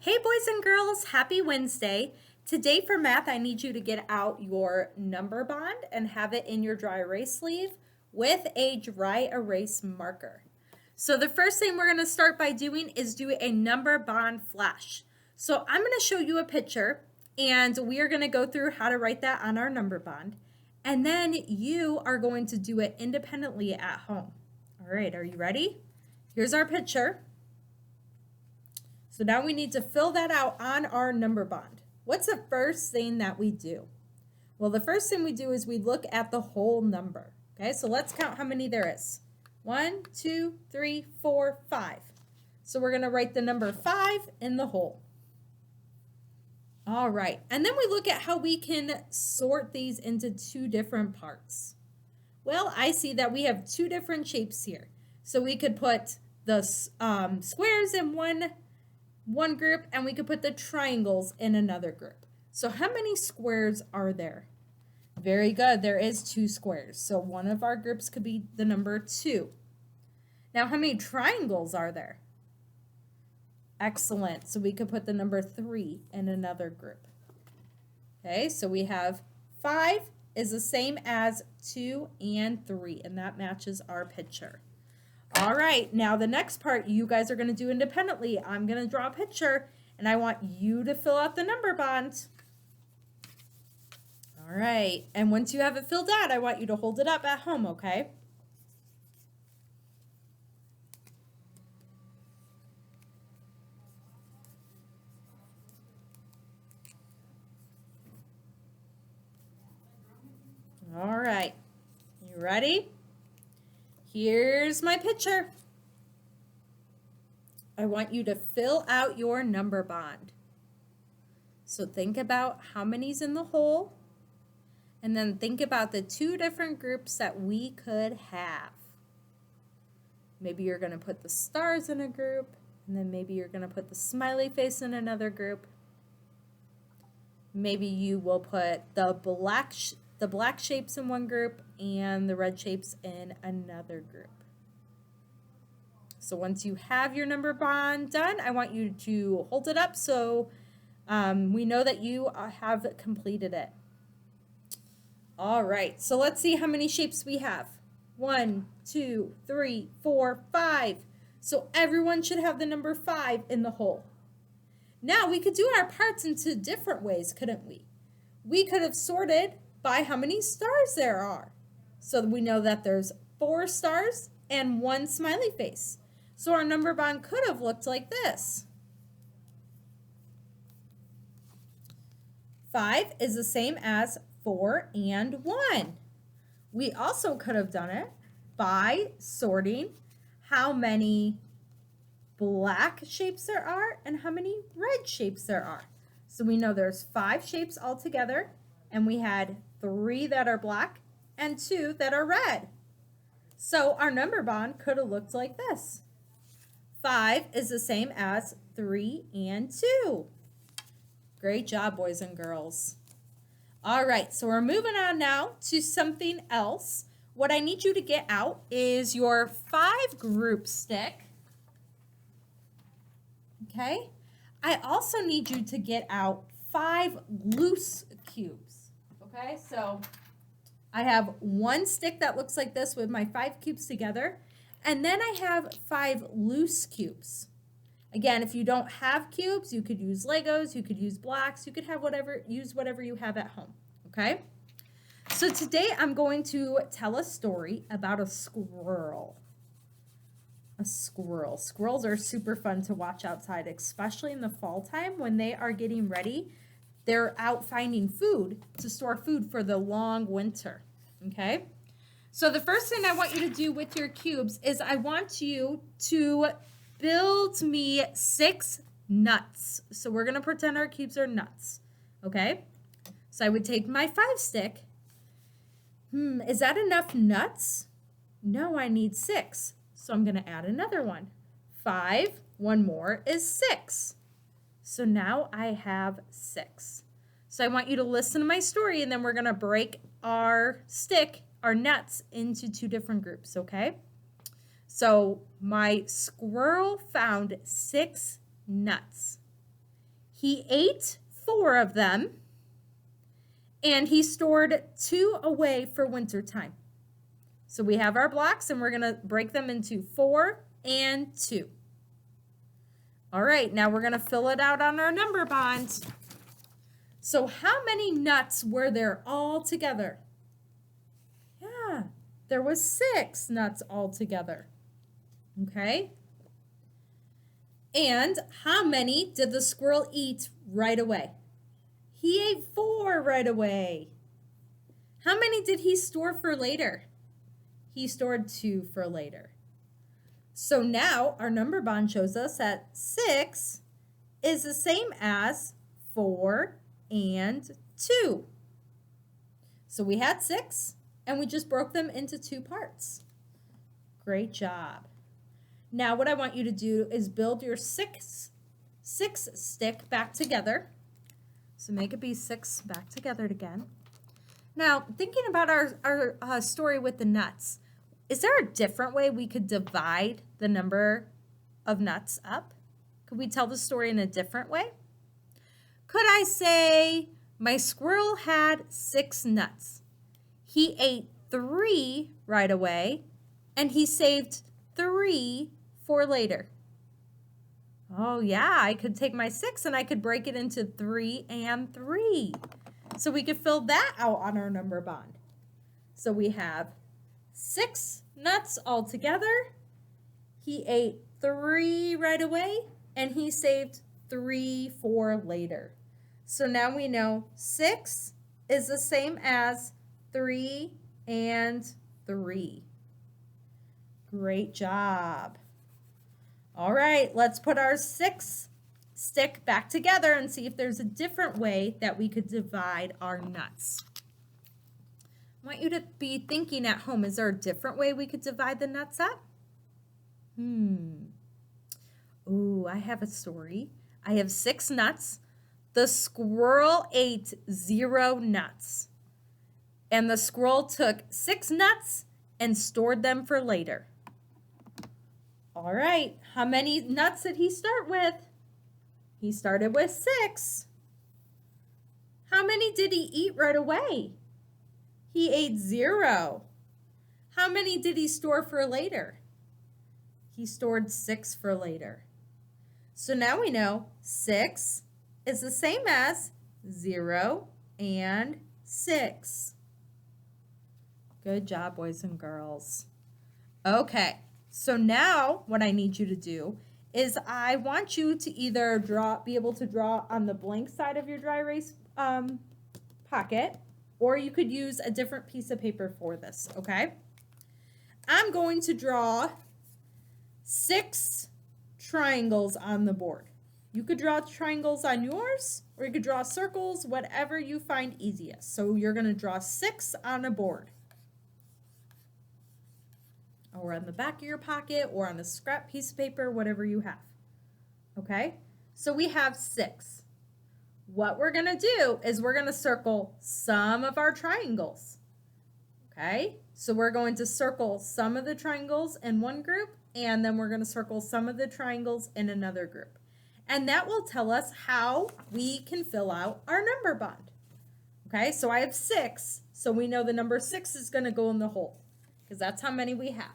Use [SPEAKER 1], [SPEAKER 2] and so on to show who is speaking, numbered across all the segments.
[SPEAKER 1] Hey boys and girls, happy Wednesday. Today for math, I need you to get out your number bond and have it in your dry erase sleeve with a dry erase marker. So the first thing we're gonna start by doing is do a number bond flash. So I'm gonna show you a picture and we are gonna go through how to write that on our number bond. And then you are going to do it independently at home. All right, are you ready? Here's our picture. So now we need to fill that out on our number bond. What's the first thing that we do? Well, the first thing we do is we look at the whole number. Okay, so let's count how many there is. 1, 2, 3, 4, 5. So we're gonna write the number 5 in the whole. All right, and then we look at how we can sort these into two different parts. Well, I see that we have two different shapes here. So we could put the squares in one group, and we could put the triangles in another group. So how many squares are there? Very good, there is 2 squares. So one of our groups could be the number 2. Now, how many triangles are there? Excellent, so we could put the number 3 in another group. Okay, so we have 5 is the same as 2 and 3, and that matches our picture. All right, now the next part you guys are going to do independently. I'm going to draw a picture, and I want you to fill out the number bond. All right, and once you have it filled out, I want you to hold it up at home, okay? All right, you ready? Here's my picture. I want you to fill out your number bond. So think about how many's in the whole, and then think about the 2 different groups that we could have. Maybe you're going to put the stars in a group, and then maybe you're going to put the smiley face in another group. Maybe you will put the black shapes in one group and the red shapes in another group. So once you have your number bond done, I want you to hold it up so we know that you have completed it. All right, so let's see how many shapes we have. 1, 2, 3, 4, 5. So everyone should have the number 5 in the whole. Now we could do our parts into different ways, couldn't we? We could have sorted by how many stars there are. So we know that there's 4 stars and 1 smiley face. So our number bond could have looked like this. 5 is the same as 4 and 1. We also could have done it by sorting how many black shapes there are and how many red shapes there are. So we know there's 5 shapes altogether, and we had 3 that are black and 2 that are red. So our number bond could have looked like this. 5 is the same as 3 and 2. Great job, boys and girls. All right, so we're moving on now to something else. What I need you to get out is your 5 group stick. Okay? I also need you to get out 5 loose cubes. Okay, so I have 1 stick that looks like this with my 5 cubes together, and then I have 5 loose cubes. Again, if you don't have cubes, you could use Legos, you could use blocks, you could have use whatever you have at home, okay? So today I'm going to tell a story about a squirrel. A squirrel. Squirrels are super fun to watch outside, especially in the fall time when they are getting ready. They're out finding food to store food for the long winter, okay? So the first thing I want you to do with your cubes is I want you to build me 6 nuts. So we're going to pretend our cubes are nuts, okay? So I would take my 5 stick. Is that enough nuts? No, I need 6. So I'm going to add another one. 5, 1 more is 6. So now I have 6. So I want you to listen to my story, and then we're going to break our nuts into 2 different groups, okay? So my squirrel found 6 nuts. He ate 4 of them, and he stored 2 away for wintertime. So we have our blocks, and we're going to break them into 4 and 2. All right, now we're going to fill it out on our number bond. So how many nuts were there all together? Yeah, there was 6 nuts all together. Okay. And how many did the squirrel eat right away? He ate 4 right away. How many did he store for later? He stored 2 for later. So now our number bond shows us that 6 is the same as 4 and 2. So we had 6 and we just broke them into 2 parts. Great job. Now what I want you to do is build your 6 stick back together. So make it be 6 back together again. Now thinking about our story with the nuts, is there a different way we could divide the number of nuts up? Could we tell the story in a different way? Could I say my squirrel had 6 nuts. He ate 3 right away and he saved 3 for later. Oh yeah, I could take my 6 and I could break it into 3 and 3. So we could fill that out on our number bond. So we have 6 nuts all together. He ate 3 right away and he saved 3 for later. So now we know 6 is the same as 3 and 3. Great job. All right, let's put our 6 stick back together and see if there's a different way that we could divide our nuts. I want you to be thinking at home, is there a different way we could divide the nuts up? Ooh, I have a story. I have 6 nuts. The squirrel ate 0 nuts. And the squirrel took 6 nuts and stored them for later. All right, how many nuts did he start with? He started with 6. How many did he eat right away? He ate 0. How many did he store for later? He stored 6 for later. So now we know 6 is the same as 0 and 6. Good job, boys and girls. Okay, so now what I need you to do is I want you to either be able to draw on the blank side of your dry erase pocket, or you could use a different piece of paper for this, okay? I'm going to draw 6 triangles on the board. You could draw triangles on yours, or you could draw circles, whatever you find easiest. So you're going to draw 6 on a board, or on the back of your pocket, or on a scrap piece of paper, whatever you have. Okay? So we have 6. What we're going to do is we're going to circle some of our triangles. Okay? So we're going to circle some of the triangles in one group, and then we're going to circle some of the triangles in another group. And that will tell us how we can fill out our number bond. Okay? So I have 6, so we know the number 6 is going to go in the hole, because that's how many we have.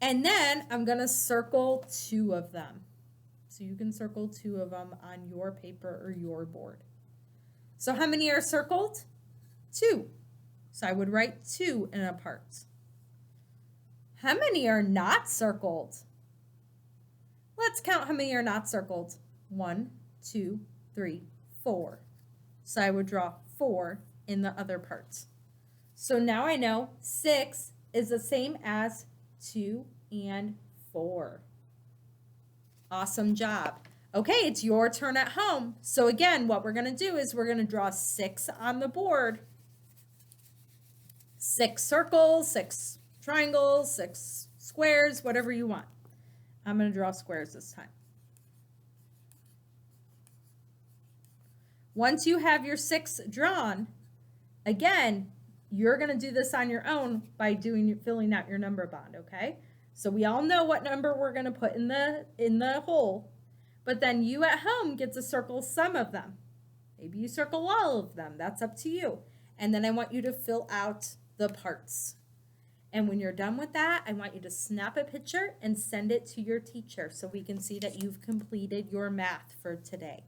[SPEAKER 1] And then I'm going to circle 2 of them. So you can circle 2 of them on your paper or your board. So how many are circled? 2. So I would write 2 in a part. How many are not circled? Let's count how many are not circled. 1, 2, 3, 4. So I would draw 4 in the other parts. So now I know 6 is the same as 2 and 4. Awesome job. Okay, it's your turn at home. So again, what we're going to do is we're going to draw 6 on the board. 6 circles, 6 triangles, 6 squares, whatever you want. I'm going to draw squares this time. Once you have your 6 drawn, again, you're going to do this on your own by filling out your number bond, okay? So we all know what number we're going to put in the hole. But then you at home get to circle some of them. Maybe you circle all of them. That's up to you. And then I want you to fill out the parts. And when you're done with that, I want you to snap a picture and send it to your teacher so we can see that you've completed your math for today.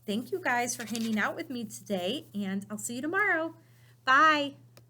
[SPEAKER 1] Thank you guys for hanging out with me today, and I'll see you tomorrow. Bye.